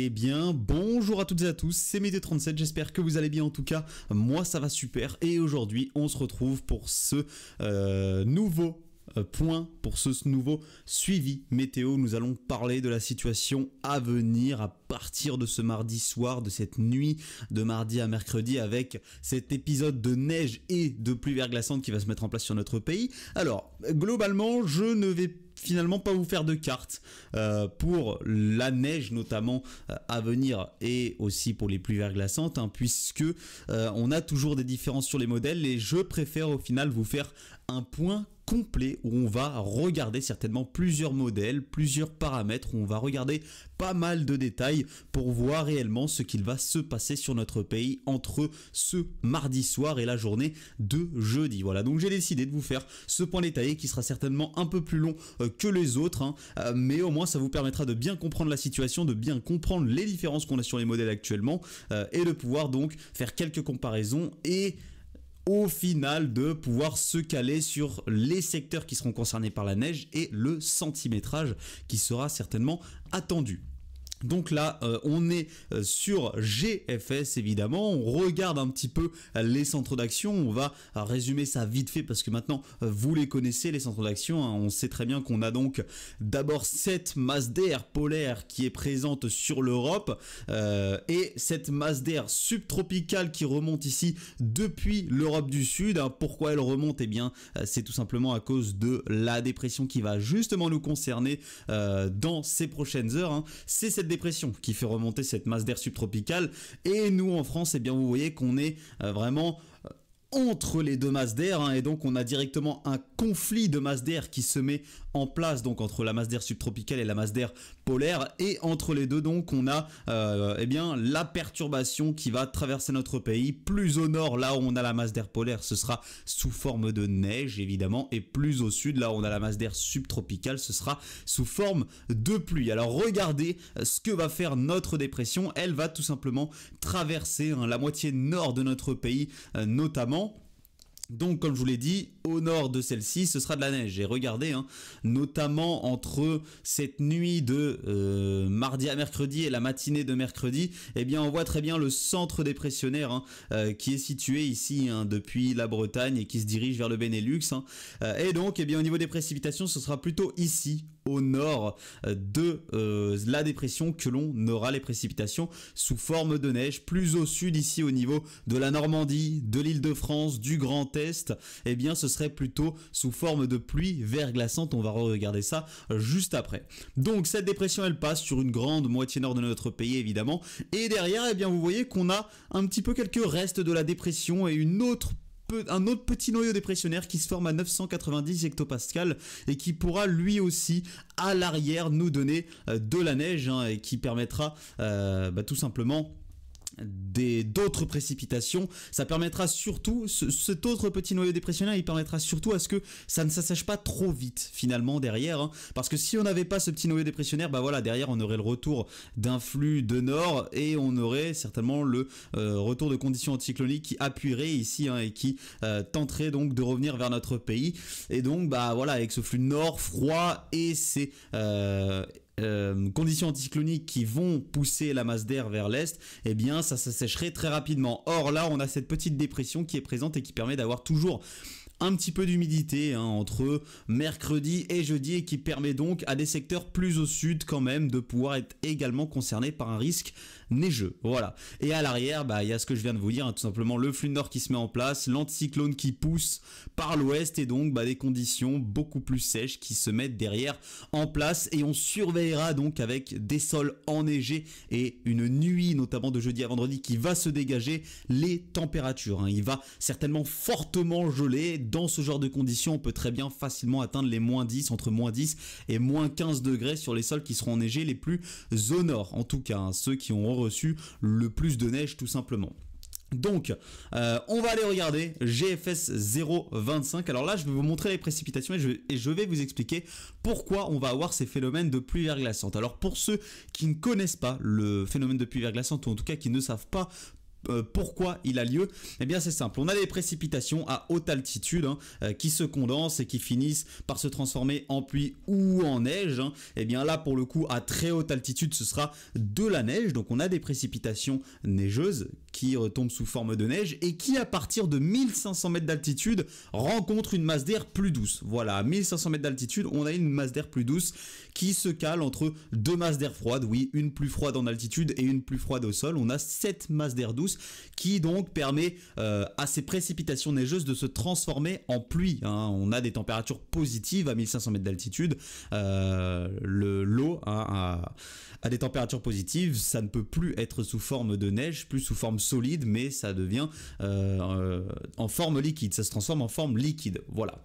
Eh bien, bonjour à toutes et à tous, c'est Météo37, j'espère que vous allez bien en tout cas, moi ça va super et aujourd'hui on se retrouve pour ce nouveau point, pour ce nouveau suivi météo. Nous allons parler de la situation à venir à partir de ce mardi soir, de cette nuit de mardi à mercredi avec cet épisode de neige et de pluie verglaçante qui va se mettre en place sur notre pays. Alors, globalement, je ne vais finalement pas vous faire de cartes pour la neige notamment à venir et aussi pour les pluies verglaçantes puisque on a toujours des différences sur les modèles et je préfère au final vous faire un point complet où on va regarder certainement plusieurs modèles, plusieurs paramètres, où on va regarder pas mal de détails pour voir réellement ce qu'il va se passer sur notre pays entre ce mardi soir et la journée de jeudi. Voilà, donc j'ai décidé de vous faire ce point détaillé qui sera certainement un peu plus long que les autres, mais au moins ça vous permettra de bien comprendre la situation, de bien comprendre les différences qu'on a sur les modèles actuellement et de pouvoir donc faire quelques comparaisons et au final de pouvoir se caler sur les secteurs qui seront concernés par la neige et le centimétrage qui sera certainement attendu. Donc là, on est sur GFS évidemment, on regarde un petit peu les centres d'action, on va résumer ça vite fait parce que maintenant vous les connaissez les centres d'action, on sait très bien qu'on a donc d'abord cette masse d'air polaire qui est présente sur l'Europe et cette masse d'air subtropicale qui remonte ici depuis l'Europe du Sud. Pourquoi elle remonte? Eh bien c'est tout simplement à cause de la dépression qui va justement nous concerner dans ces prochaines heures. C'est cette dépression qui fait remonter cette masse d'air subtropicale et nous en France, eh bien vous voyez qu'on est vraiment entre les deux masses d'air et donc on a directement un conflit de masse d'air qui se met en place donc entre la masse d'air subtropicale et la masse d'air polaire et entre les deux donc on a eh bien la perturbation qui va traverser notre pays. Plus au nord là où on a la masse d'air polaire ce sera sous forme de neige évidemment et plus au sud là où on a la masse d'air subtropicale ce sera sous forme de pluie. Alors regardez ce que va faire notre dépression, elle va tout simplement traverser la moitié nord de notre pays notamment. Donc comme je vous l'ai dit, au nord de celle-ci, ce sera de la neige. Et regardez, notamment entre cette nuit de mardi à mercredi et la matinée de mercredi, eh bien on voit très bien le centre dépressionnaire qui est situé ici depuis la Bretagne et qui se dirige vers le Benelux. Et donc, eh bien au niveau des précipitations, ce sera plutôt ici, au nord de la dépression que l'on aura les précipitations sous forme de neige. Plus au sud ici au niveau de la Normandie, de l'Île-de-France, du Grand Est, eh bien ce serait plutôt sous forme de pluie verglaçante. On va regarder ça juste après. Donc cette dépression elle passe sur une grande moitié nord de notre pays évidemment et derrière eh bien vous voyez qu'on a un petit peu quelques restes de la dépression et un autre petit noyau dépressionnaire qui se forme à 990 hectopascales et qui pourra lui aussi à l'arrière nous donner de la neige et qui permettra tout simplement d'autres précipitations. Ça permettra surtout, cet autre petit noyau dépressionnaire, il permettra surtout à ce que ça ne s'assèche pas trop vite finalement derrière, parce que si on n'avait pas ce petit noyau dépressionnaire, voilà, derrière on aurait le retour d'un flux de nord et on aurait certainement le retour de conditions anticycloniques qui appuierait ici et qui tenterait donc de revenir vers notre pays. Et donc voilà, avec ce flux nord froid et ces conditions anticycloniques qui vont pousser la masse d'air vers l'est, eh bien ça s'assècherait très rapidement. Or là on a cette petite dépression qui est présente et qui permet d'avoir toujours un petit peu d'humidité entre mercredi et jeudi et qui permet donc à des secteurs plus au sud quand même de pouvoir être également concernés par un risque neigeux. Voilà. Et à l'arrière, il y a ce que je viens de vous dire, tout simplement le flux nord qui se met en place, l'anticyclone qui pousse par l'ouest et donc des conditions beaucoup plus sèches qui se mettent derrière en place et on surveillera donc avec des sols enneigés et une nuit notamment de jeudi à vendredi qui va se dégager les températures. Il va certainement fortement geler. Dans ce genre de conditions, on peut très bien facilement atteindre les -10, entre -10 et -15 degrés sur les sols qui seront enneigés les plus au nord. En tout cas, ceux qui ont reçu le plus de neige tout simplement. Donc, on va aller regarder GFS 0,25. Alors là, je vais vous montrer les précipitations et je vais vous expliquer pourquoi on va avoir ces phénomènes de pluie verglaçante. Alors pour ceux qui ne connaissent pas le phénomène de pluie verglaçante ou en tout cas qui ne savent pas Pourquoi il a lieu? Eh bien c'est simple, on a des précipitations à haute altitude qui se condensent et qui finissent par se transformer en pluie ou en neige. Eh bien là pour le coup à très haute altitude ce sera de la neige, donc on a des précipitations neigeuses qui tombent sous forme de neige et qui à partir de 1500 mètres d'altitude rencontrent une masse d'air plus douce. Voilà, à 1500 mètres d'altitude on a une masse d'air plus douce qui se cale entre deux masses d'air froide, oui, une plus froide en altitude et une plus froide au sol. On a cette masse d'air douce qui donc permet à ces précipitations neigeuses de se transformer en pluie. On a des températures positives à 1500 mètres d'altitude. L'eau à des températures positives, ça ne peut plus être sous forme de neige, plus sous forme solide, mais ça devient en forme liquide. Ça se transforme en forme liquide. Voilà.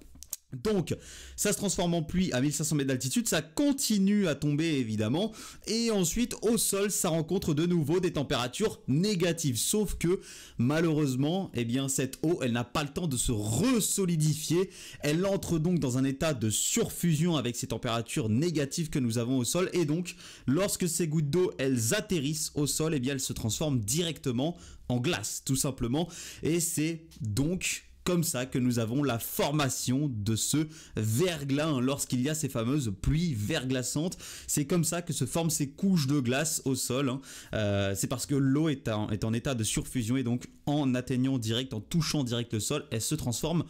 Donc ça se transforme en pluie à 1500 mètres d'altitude, ça continue à tomber évidemment et ensuite au sol ça rencontre de nouveau des températures négatives, sauf que malheureusement eh bien cette eau elle n'a pas le temps de se resolidifier, elle entre donc dans un état de surfusion avec ces températures négatives que nous avons au sol et donc lorsque ces gouttes d'eau elles atterrissent au sol eh bien elles se transforment directement en glace tout simplement et c'est donc comme ça que nous avons la formation de ce verglas lorsqu'il y a ces fameuses pluies verglaçantes. C'est comme ça que se forment ces couches de glace au sol. C'est parce que l'eau est en état de surfusion et donc en atteignant direct, en touchant direct le sol, elle se transforme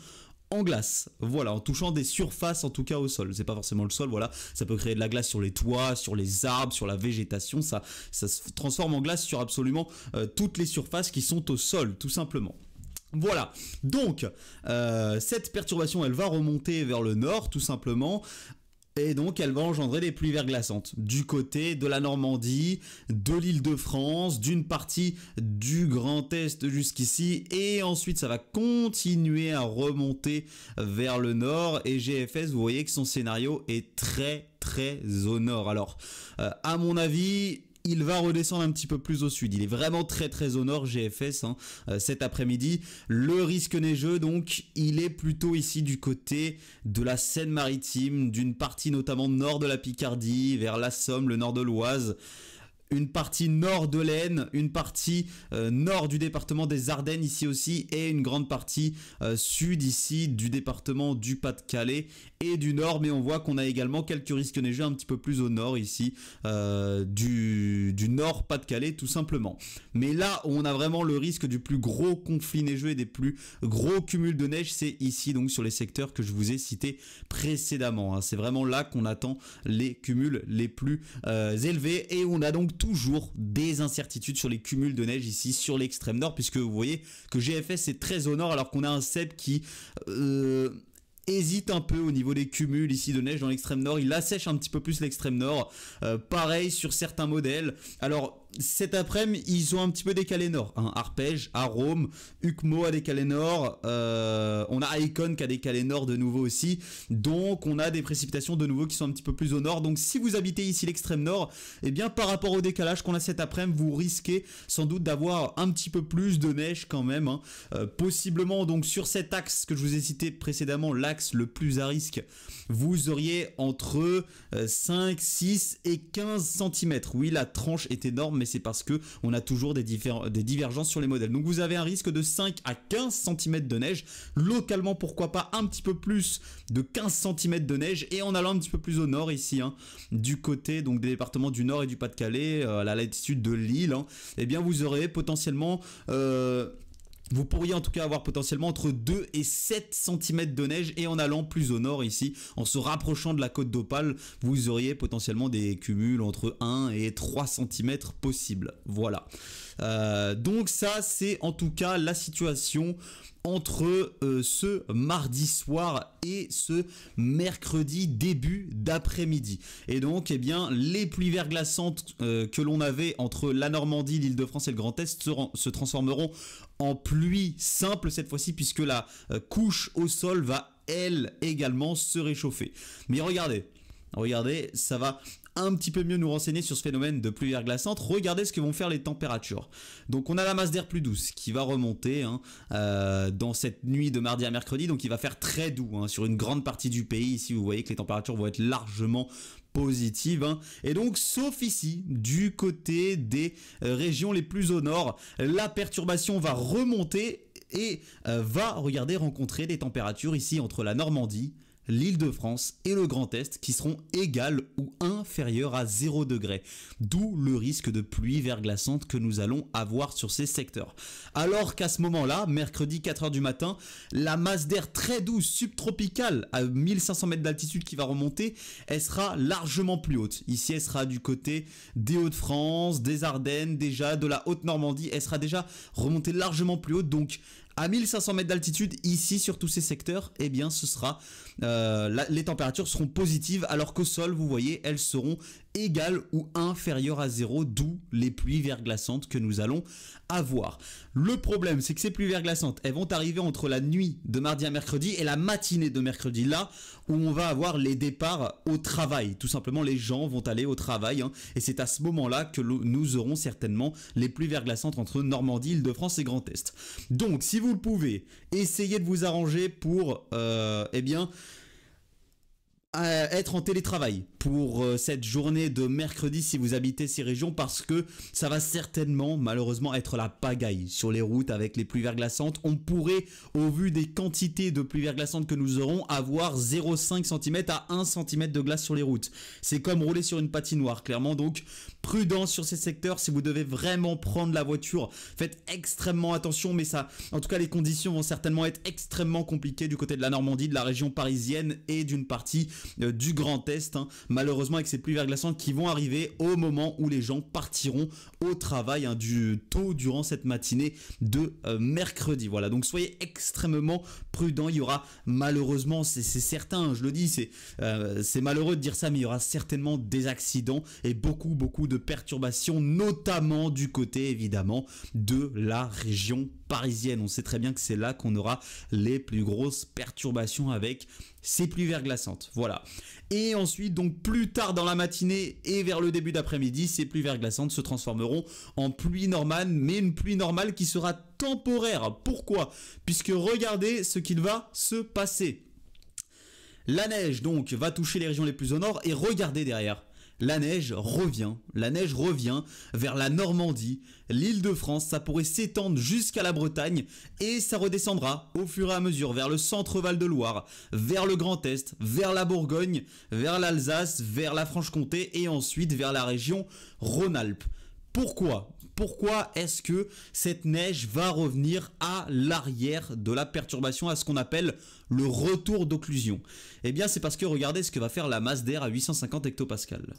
en glace, voilà, en touchant des surfaces en tout cas au sol, c'est pas forcément le sol, voilà, ça peut créer de la glace sur les toits, sur les arbres, sur la végétation, ça se transforme en glace sur absolument toutes les surfaces qui sont au sol, tout simplement. Voilà, donc cette perturbation elle va remonter vers le nord tout simplement et donc elle va engendrer des pluies verglaçantes du côté de la Normandie, de l'Île-de-France, d'une partie du Grand Est jusqu'ici et ensuite ça va continuer à remonter vers le nord et GFS vous voyez que son scénario est très au nord. Alors à mon avis il va redescendre un petit peu plus au sud. Il est vraiment très au nord GFS cet après-midi. Le risque neigeux donc il est plutôt ici du côté de la Seine-Maritime, d'une partie notamment nord de la Picardie, vers la Somme, le nord de l'Oise. Une partie nord de l'Aisne, une partie nord du département des Ardennes ici aussi et une grande partie sud ici du département du Pas-de-Calais et du nord, mais on voit qu'on a également quelques risques neigeux un petit peu plus au nord ici du nord Pas-de-Calais tout simplement. Mais là où on a vraiment le risque du plus gros conflit neigeux et des plus gros cumuls de neige, c'est ici donc sur les secteurs que je vous ai cités précédemment. C'est vraiment là qu'on attend les cumuls les plus élevés et on a donc toujours des incertitudes sur les cumuls de neige ici sur l'extrême nord puisque vous voyez que GFS est très au nord alors qu'on a un CEP qui hésite un peu au niveau des cumuls ici de neige dans l'extrême nord, il assèche un petit peu plus l'extrême nord, pareil sur certains modèles. Alors cet après-midi ils ont un petit peu décalé nord, Arpège, Arôme, Ucmo a décalé nord, on a Icon qui a décalé nord de nouveau aussi, donc on a des précipitations de nouveau qui sont un petit peu plus au nord. Donc si vous habitez ici l'extrême nord, et bien par rapport au décalage qu'on a cet après-midi, vous risquez sans doute d'avoir un petit peu plus de neige quand même, possiblement donc sur cet axe que je vous ai cité précédemment, l'axe le plus à risque, vous auriez entre 5, 6 et 15 cm. Oui, la tranche est énorme, mais c'est parce que on a toujours des divergences sur les modèles. Donc vous avez un risque de 5 à 15 cm de neige. Localement, pourquoi pas un petit peu plus de 15 cm de neige. Et en allant un petit peu plus au nord ici, du côté donc des départements du nord et du Pas-de-Calais, à la latitude de Lille, eh bien vous aurez potentiellement... vous pourriez en tout cas avoir potentiellement entre 2 et 7 cm de neige et en allant plus au nord ici, en se rapprochant de la côte d'Opale, vous auriez potentiellement des cumuls entre 1 et 3 cm possibles. Voilà. Donc ça c'est en tout cas la situation entre ce mardi soir et ce mercredi début d'après-midi. Et donc eh bien les pluies verglaçantes que l'on avait entre la Normandie, l'Île-de-France et le Grand Est se transformeront en pluie simple cette fois-ci puisque la couche au sol va elle également se réchauffer. Mais regardez, ça va un petit peu mieux nous renseigner sur ce phénomène de pluie verglaçante. Regardez ce que vont faire les températures. Donc on a la masse d'air plus douce qui va remonter dans cette nuit de mardi à mercredi, donc il va faire très doux sur une grande partie du pays. Ici vous voyez que les températures vont être largement positive, hein. Et donc sauf ici du côté des régions les plus au nord, la perturbation va remonter et va, regardez, rencontrer des températures ici entre la Normandie, l'Île-de-France et le Grand Est qui seront égales ou inférieures à 0 degré, d'où le risque de pluie verglaçante que nous allons avoir sur ces secteurs. Alors qu'à ce moment-là, mercredi 4h du matin, la masse d'air très douce subtropicale à 1500 mètres d'altitude qui va remonter, elle sera largement plus haute. Ici, elle sera du côté des Hauts-de-France, des Ardennes, déjà de la Haute-Normandie, elle sera déjà remontée largement plus haute, donc à 1500 mètres d'altitude, ici sur tous ces secteurs, eh bien ce sera les températures seront positives, alors qu'au sol, vous voyez, elles seront égales ou inférieures à 0, d'où les pluies verglaçantes que nous allons avoir. Le problème, c'est que ces pluies verglaçantes, elles vont arriver entre la nuit de mardi à mercredi et la matinée de mercredi, là où on va avoir les départs au travail. Tout simplement, les gens vont aller au travail, hein, et c'est à ce moment-là que nous aurons certainement les pluies verglaçantes entre Normandie, Île-de-France et Grand Est. Donc, si vous le pouvez, essayez de vous arranger pour, eh bien, être en télétravail pour cette journée de mercredi si vous habitez ces régions, parce que ça va certainement malheureusement être la pagaille sur les routes avec les pluies verglaçantes. On pourrait, au vu des quantités de pluies verglaçantes que nous aurons, avoir 0,5 cm à 1 cm de glace sur les routes. C'est comme rouler sur une patinoire, clairement. Donc prudence sur ces secteurs. Si vous devez vraiment prendre la voiture, faites extrêmement attention, mais ça, en tout cas, les conditions vont certainement être extrêmement compliquées du côté de la Normandie, de la région parisienne et d'une partie du Grand Est, hein, malheureusement avec ces pluies verglaçantes qui vont arriver au moment où les gens partiront au travail, hein, tôt durant cette matinée de mercredi. Voilà, donc soyez extrêmement prudents. Il y aura malheureusement, c'est certain, je le dis, c'est malheureux de dire ça, mais il y aura certainement des accidents et beaucoup de perturbations, notamment du côté évidemment de la région parisienne. On sait très bien que c'est là qu'on aura les plus grosses perturbations avec ces pluies verglaçantes. Voilà. Et ensuite, donc plus tard dans la matinée et vers le début d'après-midi, ces pluies verglaçantes se transformeront en pluie normale, mais une pluie normale qui sera temporaire. Pourquoi ? Puisque regardez ce qu'il va se passer. La neige donc va toucher les régions les plus au nord et regardez derrière. La neige revient vers la Normandie, l'Île-de-France, ça pourrait s'étendre jusqu'à la Bretagne et ça redescendra au fur et à mesure vers le centre Val-de-Loire, vers le Grand Est, vers la Bourgogne, vers l'Alsace, vers la Franche-Comté et ensuite vers la région Rhône-Alpes. Pourquoi est-ce que cette neige va revenir à l'arrière de la perturbation, à ce qu'on appelle le retour d'occlusion? Eh bien, c'est parce que regardez ce que va faire la masse d'air à 850 hectopascales.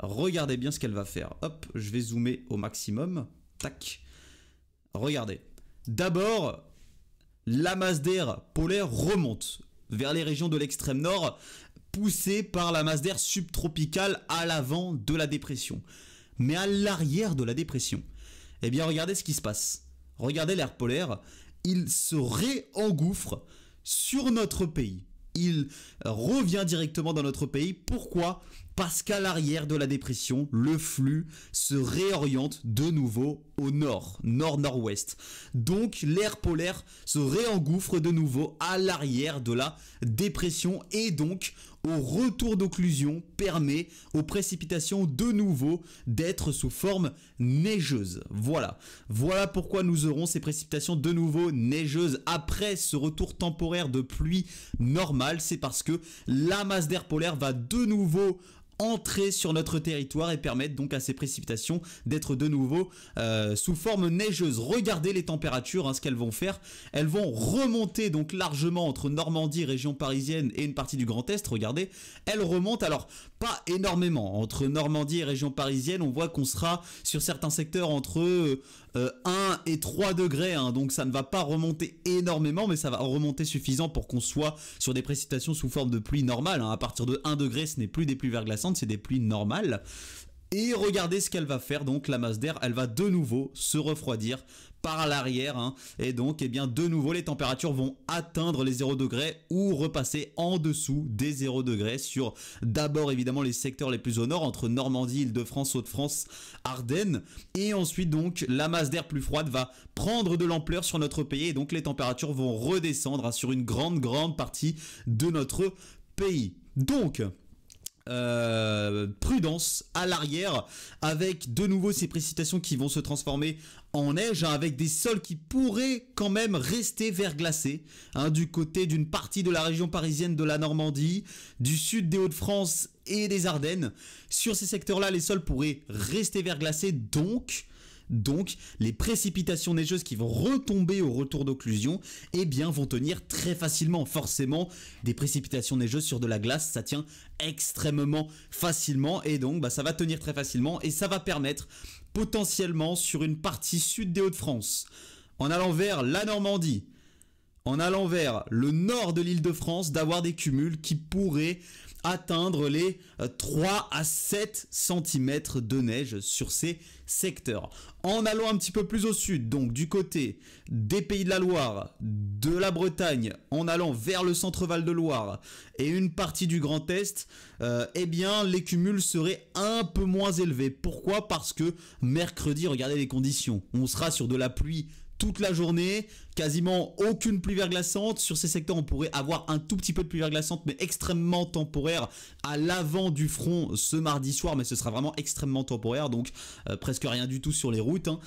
Regardez bien ce qu'elle va faire. Hop, je vais zoomer au maximum. Tac. Regardez. D'abord, la masse d'air polaire remonte vers les régions de l'extrême nord, poussée par la masse d'air subtropicale à l'avant de la dépression. Mais à l'arrière de la dépression, eh bien regardez ce qui se passe. Regardez l'air polaire, il se réengouffre sur notre pays. Il revient directement dans notre pays. Pourquoi ? Parce qu'à l'arrière de la dépression, le flux se réoriente de nouveau au nord, nord-nord-ouest. Donc l'air polaire se réengouffre de nouveau à l'arrière de la dépression et donc au retour d'occlusion permet aux précipitations de nouveau d'être sous forme neigeuse. Voilà pourquoi nous aurons ces précipitations de nouveau neigeuses après ce retour temporaire de pluie normale. C'est parce que la masse d'air polaire va de nouveau entrer sur notre territoire et permettre donc à ces précipitations d'être de nouveau sous forme neigeuse. Regardez les températures, hein, ce qu'elles vont faire. Elles vont remonter donc largement entre Normandie, région parisienne et une partie du Grand Est. Regardez, elles remontent, alors pas énormément. Entre Normandie et région parisienne, on voit qu'on sera sur certains secteurs entre 1 et 3 degrés, hein, donc ça ne va pas remonter énormément, mais ça va remonter suffisant pour qu'on soit sur des précipitations sous forme de pluie normale, hein. À partir de 1 degré, ce n'est plus des pluies verglaçantes, c'est des pluies normales. Et regardez ce qu'elle va faire, donc la masse d'air, elle va de nouveau se refroidir par l'arrière, hein, et donc eh bien de nouveau les températures vont atteindre les 0 degrés ou repasser en dessous des 0 degrés sur d'abord évidemment les secteurs les plus au nord entre Normandie, Île-de-France, Hauts-de-France, Ardennes, et ensuite donc la masse d'air plus froide va prendre de l'ampleur sur notre pays et donc les températures vont redescendre, hein, sur une grande partie de notre pays. Donc prudence à l'arrière avec de nouveau ces précipitations qui vont se transformer en neige, hein, avec des sols qui pourraient quand même rester verglacés, hein, du côté d'une partie de la région parisienne, de la Normandie, du sud des Hauts-de-France et des Ardennes. Sur ces secteurs-là, les sols pourraient rester verglacés, donc, les précipitations neigeuses qui vont retomber au retour d'occlusion, eh bien, vont tenir très facilement. Forcément, des précipitations neigeuses sur de la glace, ça tient extrêmement facilement. Et donc, ça va tenir très facilement et ça va permettre potentiellement sur une partie sud des Hauts-de-France, en allant vers la Normandie, en allant vers le nord de l'Île-de-France, d'avoir des cumuls qui pourraient atteindre les 3 à 7 cm de neige sur ces secteurs. En allant un petit peu plus au sud, donc du côté des Pays de la Loire, de la Bretagne, en allant vers le centre Val de Loire et une partie du Grand Est, eh bien les cumuls seraient un peu moins élevés. Pourquoi? Parce que mercredi, regardez les conditions, on sera sur de la pluie toute la journée, quasiment aucune pluie verglaçante. Sur ces secteurs, on pourrait avoir un tout petit peu de pluie verglaçante, mais extrêmement temporaire à l'avant du front ce mardi soir, mais ce sera vraiment extrêmement temporaire, donc presque rien du tout sur les routes, hein.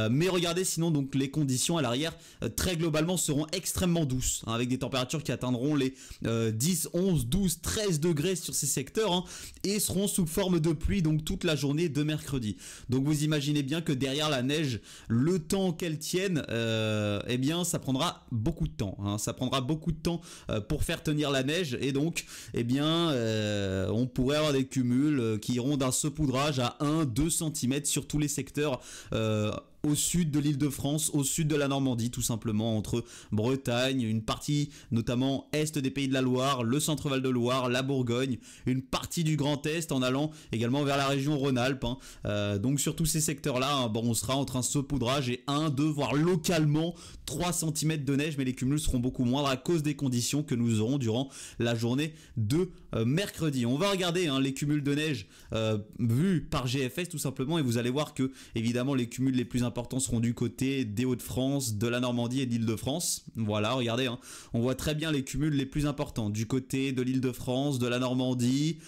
Mais regardez, sinon donc les conditions à l'arrière, très globalement, seront extrêmement douces, hein, avec des températures qui atteindront les 10, 11, 12, 13 degrés sur ces secteurs, hein, et seront sous forme de pluie donc toute la journée de mercredi. Donc vous imaginez bien que derrière la neige, le temps qu'elle tienne, eh bien ça prendra beaucoup de temps, hein. Ça prendra beaucoup de temps pour faire tenir la neige, et donc eh bien on pourrait avoir des cumuls qui iront d'un saupoudrage à 1-2 cm sur tous les secteurs au sud de l'Île-de-France, au sud de la Normandie, tout simplement, entre Bretagne, une partie notamment est des Pays de la Loire, le centre Val de Loire, la Bourgogne, une partie du Grand Est, en allant également vers la région Rhône-Alpes, hein. Donc sur tous ces secteurs-là, hein, on sera entre un saupoudrage et 1, 2, voire localement 3 cm de neige, mais les cumuls seront beaucoup moindres à cause des conditions que nous aurons durant la journée de mercredi. On va regarder, hein, les cumuls de neige vus par GFS tout simplement, et vous allez voir que évidemment les cumuls les plus importants seront du côté des Hauts-de-France, de la Normandie et de l'Île-de-France. Voilà, regardez, hein, on voit très bien les cumuls les plus importants du côté de l'Île-de-France, de la Normandie,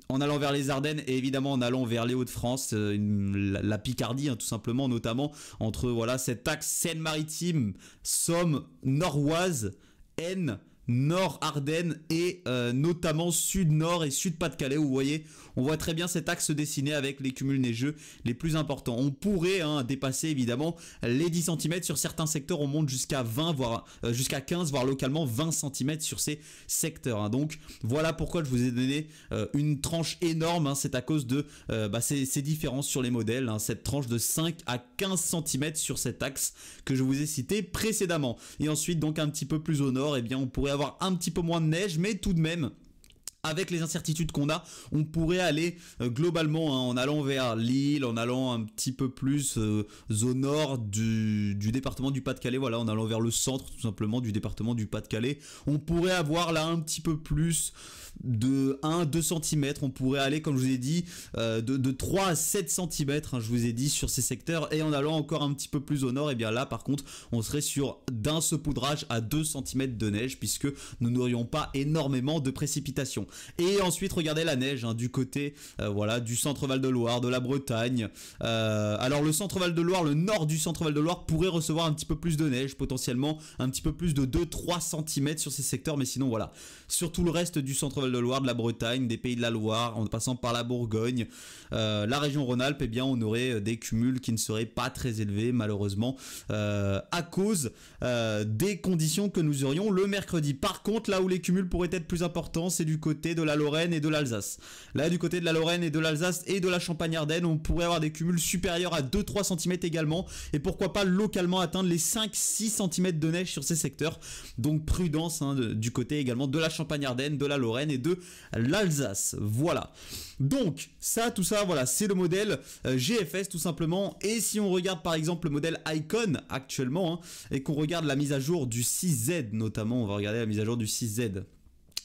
en allant vers les Ardennes et évidemment en allant vers les Hauts-de-France, la Picardie, hein, tout simplement, notamment entre voilà cet axe Seine-Maritime, Somme, Nord-Oise, Aisne, Nord-Ardennes et notamment Sud-Nord et Sud-Pas-de-Calais, où vous voyez, on voit très bien cet axe se dessiner avec les cumuls neigeux les plus importants. On pourrait, hein, dépasser évidemment les 10 cm sur certains secteurs, on monte jusqu'à 20, voire jusqu'à 15, voire localement 20 cm sur ces secteurs, hein. Donc voilà pourquoi je vous ai donné une tranche énorme, hein. C'est à cause de ces différences sur les modèles, hein. Cette tranche de 5 à 15 cm sur cet axe que je vous ai cité précédemment. Et ensuite, donc un petit peu plus au nord, eh bien on pourrait avoir un petit peu moins de neige, mais tout de même, avec les incertitudes qu'on a, on pourrait aller globalement, hein, en allant vers Lille, en allant un petit peu plus au nord du département du Pas-de-Calais, voilà, en allant vers le centre tout simplement du département du Pas-de-Calais, on pourrait avoir là un petit peu plus de 1-2 cm, on pourrait aller, comme je vous ai dit, de 3 à 7 cm, hein, je vous ai dit, sur ces secteurs. Et en allant encore un petit peu plus au nord, et bien là par contre on serait sur d'un saupoudrage à 2 cm de neige, puisque nous n'aurions pas énormément de précipitations. Et ensuite regardez la neige, hein, du côté voilà, du centre Val de Loire, de la Bretagne. Alors le centre Val de Loire, le nord du centre Val de Loire pourrait recevoir un petit peu plus de neige, potentiellement un petit peu plus de 2-3 cm sur ces secteurs, mais sinon voilà, sur tout le reste du centre Val de Loire, de la Bretagne, des Pays de la Loire, en passant par la Bourgogne, la région Rhône-Alpes, eh bien on aurait des cumuls qui ne seraient pas très élevés malheureusement, à cause des conditions que nous aurions le mercredi. Par contre, là où les cumuls pourraient être plus importants, c'est du côté de la Lorraine et de l'Alsace. Là, du côté de la Lorraine et de l'Alsace et de la Champagne-Ardenne, on pourrait avoir des cumuls supérieurs à 2-3 cm également, et pourquoi pas localement atteindre les 5-6 cm de neige sur ces secteurs. Donc prudence, hein, du côté également de la Champagne-Ardenne, de la Lorraine et de l'Alsace. Voilà. Donc ça, tout ça, voilà, c'est le modèle GFS tout simplement. Et si on regarde par exemple le modèle Icon actuellement, hein, et qu'on regarde la mise à jour du 6Z notamment, on va regarder la mise à jour du 6Z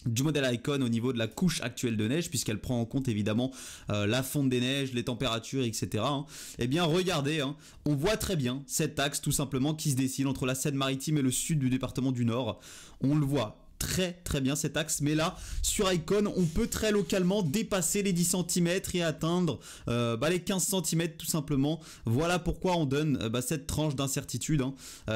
du modèle Icon au niveau de la couche actuelle de neige, puisqu'elle prend en compte évidemment la fonte des neiges, les températures, etc. hein. Eh bien regardez, hein, on voit très bien cet axe tout simplement qui se dessine entre la Seine-Maritime et le sud du département du Nord. On le voit très très bien cet axe, mais là sur Icon on peut très localement dépasser les 10 cm et atteindre les 15 cm tout simplement. Voilà pourquoi on donne cette tranche d'incertitude, hein.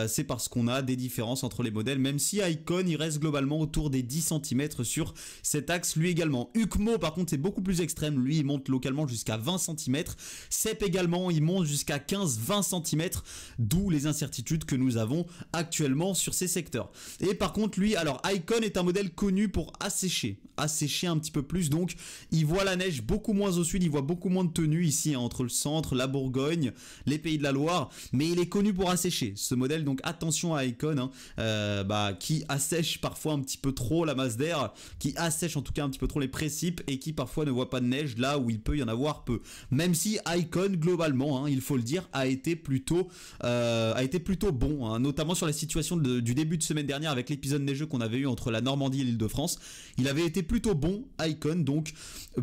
C'est parce qu'on a des différences entre les modèles, même si Icon il reste globalement autour des 10 cm sur cet axe lui également. Ukmo par contre c'est beaucoup plus extrême, lui il monte localement jusqu'à 20 cm, Cep également il monte jusqu'à 15-20 cm, d'où les incertitudes que nous avons actuellement sur ces secteurs. Et par contre lui, alors Icon est un modèle connu pour assécher un petit peu plus, donc il voit la neige beaucoup moins au sud, il voit beaucoup moins de tenue ici, hein, entre le centre, la Bourgogne, les Pays de la Loire, mais il est connu pour assécher ce modèle, donc attention à Icon, hein, qui assèche parfois un petit peu trop la masse d'air, qui assèche en tout cas un petit peu trop les précipes et qui parfois ne voit pas de neige là où il peut y en avoir peu, même si Icon globalement, hein, il faut le dire, a été plutôt bon, hein, notamment sur la situation du début de semaine dernière avec l'épisode neigeux qu'on avait eu entre la Normandie et l'Île-de-France. Il avait été plutôt bon Icon, donc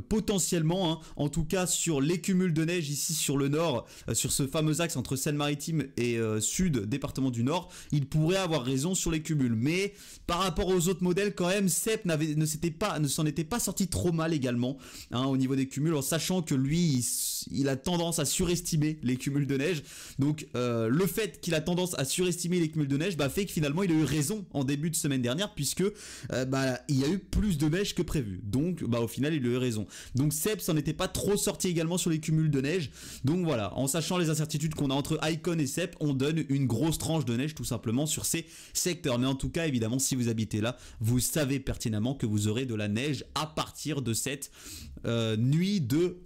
potentiellement, hein, en tout cas sur les cumuls de neige ici sur le nord, sur ce fameux axe entre Seine-Maritime et sud département du Nord, il pourrait avoir raison sur les cumuls, mais par rapport aux autres modèles quand même, Cep ne s'en était pas sorti trop mal également, hein, au niveau des cumuls, en sachant que lui il a tendance à surestimer les cumuls de neige, donc le fait qu'il a tendance à surestimer les cumuls de neige fait que finalement il a eu raison en début de semaine dernière, puisque il y a eu plus de neige que prévu, donc au final il a eu raison. Donc Cep s'en était pas trop sorti également sur les cumuls de neige, donc voilà, en sachant les incertitudes qu'on a entre Icon et Cep, on donne une grosse tranche de neige tout simplement sur ces secteurs. Mais en tout cas évidemment, si vous habitez là, vous savez pertinemment que vous aurez de la neige à partir de cette nuit de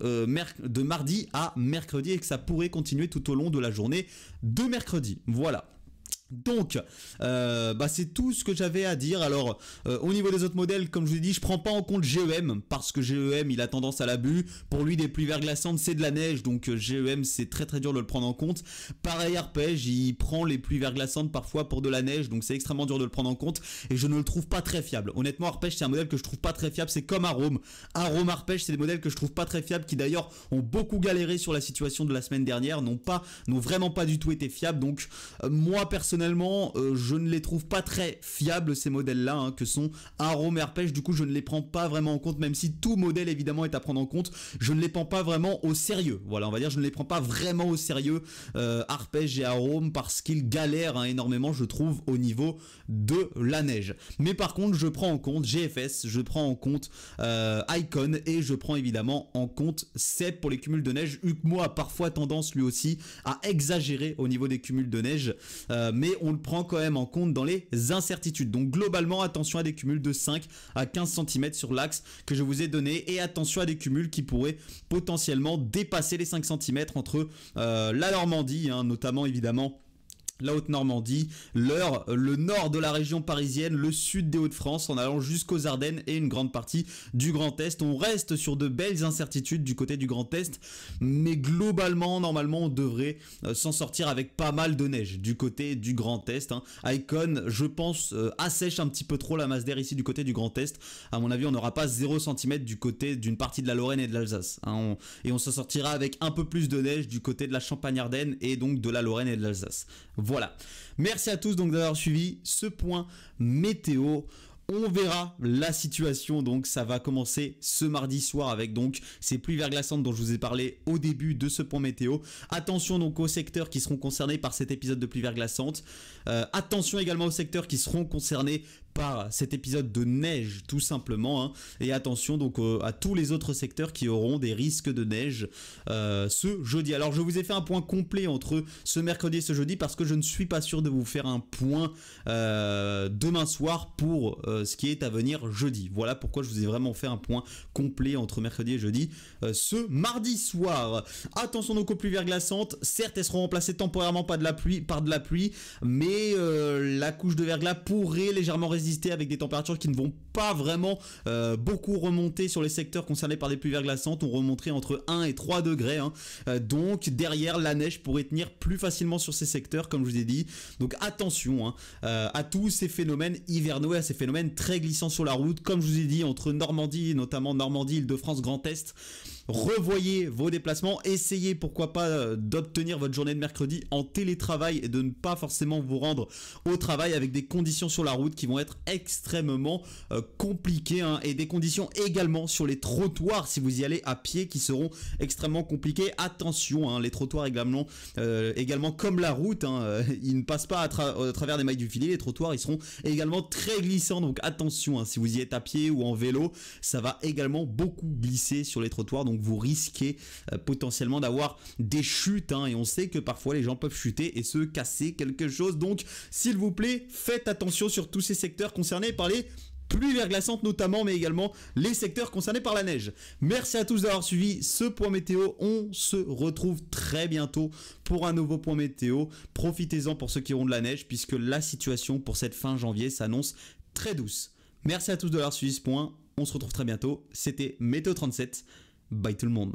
mardi à mercredi, et que ça pourrait continuer tout au long de la journée de mercredi. Voilà. Donc c'est tout ce que j'avais à dire. Alors au niveau des autres modèles, comme je vous ai dit, je prends pas en compte GEM, parce que GEM il a tendance à l'abus. Pour lui des pluies verglaçantes c'est de la neige, donc GEM c'est très très dur de le prendre en compte. Pareil Arpège, il prend les pluies verglaçantes parfois pour de la neige, donc c'est extrêmement dur de le prendre en compte, et je ne le trouve pas très fiable. Honnêtement Arpège c'est un modèle que je trouve pas très fiable, c'est comme Arome. Arpège c'est des modèles que je trouve pas très fiables, qui d'ailleurs ont beaucoup galéré sur la situation de la semaine dernière, n'ont vraiment pas du tout été fiables. Donc moi personnellement je ne les trouve pas très fiables ces modèles là, hein, que sont Arome et Arpège. Du coup je ne les prends pas vraiment en compte, même si tout modèle évidemment est à prendre en compte, je ne les prends pas vraiment au sérieux. Voilà, on va dire, je ne les prends pas vraiment au sérieux, Arpège et Arome, parce qu'ils galèrent, hein, énormément je trouve au niveau de la neige. Mais par contre je prends en compte GFS, je prends en compte Icon, et je prends évidemment en compte Cep pour les cumuls de neige. Ukmo a parfois tendance lui aussi à exagérer au niveau des cumuls de neige, mais on le prend quand même en compte dans les incertitudes. Donc globalement attention à des cumuls de 5 à 15 cm sur l'axe que je vous ai donné, et attention à des cumuls qui pourraient potentiellement dépasser les 5 cm entre la Normandie, hein, notamment évidemment la Haute-Normandie, le nord de la région parisienne, le sud des Hauts-de-France, en allant jusqu'aux Ardennes et une grande partie du Grand Est. On reste sur de belles incertitudes du côté du Grand Est, mais globalement, normalement, on devrait s'en sortir avec pas mal de neige du côté du Grand Est, hein. Icon, je pense, assèche un petit peu trop la masse d'air ici du côté du Grand Est. À mon avis, on n'aura pas 0 cm du côté d'une partie de la Lorraine et de l'Alsace, hein, et on s'en sortira avec un peu plus de neige du côté de la Champagne-Ardenne et donc de la Lorraine et de l'Alsace. Voilà. Merci à tous donc d'avoir suivi ce point météo. On verra la situation, donc ça va commencer ce mardi soir avec donc ces pluies verglaçantes dont je vous ai parlé au début de ce point météo. Attention donc aux secteurs qui seront concernés par cet épisode de pluie verglaçante. Attention également aux secteurs qui seront concernés par cet épisode de neige tout simplement, hein. Et attention donc à tous les autres secteurs qui auront des risques de neige ce jeudi. Alors je vous ai fait un point complet entre ce mercredi et ce jeudi parce que je ne suis pas sûr de vous faire un point demain soir pour ce qui est à venir jeudi. Voilà pourquoi je vous ai vraiment fait un point complet entre mercredi et jeudi ce mardi soir. Attention donc aux pluies verglaçantes, certes elles seront remplacées temporairement par de la pluie, mais la couche de verglas pourrait légèrement résister avec des températures qui ne vont pas vraiment beaucoup remonter sur les secteurs concernés par des pluies verglaçantes. On remonterait entre 1 et 3 degrés, hein. Donc derrière la neige pourrait tenir plus facilement sur ces secteurs comme je vous ai dit. Donc attention, hein, à tous ces phénomènes hivernaux et à ces phénomènes très glissants sur la route comme je vous ai dit entre Normandie, notamment Normandie, Île-de-France, Grand Est. revoyez vos déplacements, essayez pourquoi pas d'obtenir votre journée de mercredi en télétravail et de ne pas forcément vous rendre au travail avec des conditions sur la route qui vont être extrêmement compliquées hein, et des conditions également sur les trottoirs si vous y allez à pied qui seront extrêmement compliquées. Attention, hein, les trottoirs également comme la route, hein, ils ne passent pas à travers des mailles du filet, les trottoirs ils seront également très glissants, donc attention hein, si vous y êtes à pied ou en vélo, ça va également beaucoup glisser sur les trottoirs, donc vous risquez potentiellement d'avoir des chutes hein, et on sait que parfois les gens peuvent chuter et se casser quelque chose, donc s'il vous plaît faites attention sur tous ces secteurs concernés par les pluies verglaçantes notamment, mais également les secteurs concernés par la neige. Merci à tous d'avoir suivi ce point météo. On se retrouve très bientôt pour un nouveau point météo. Profitez-en pour ceux qui auront de la neige, puisque la situation pour cette fin janvier s'annonce très douce. Merci à tous d'avoir suivi ce point. On se retrouve très bientôt. C'était Météo 37. Bye tout le monde.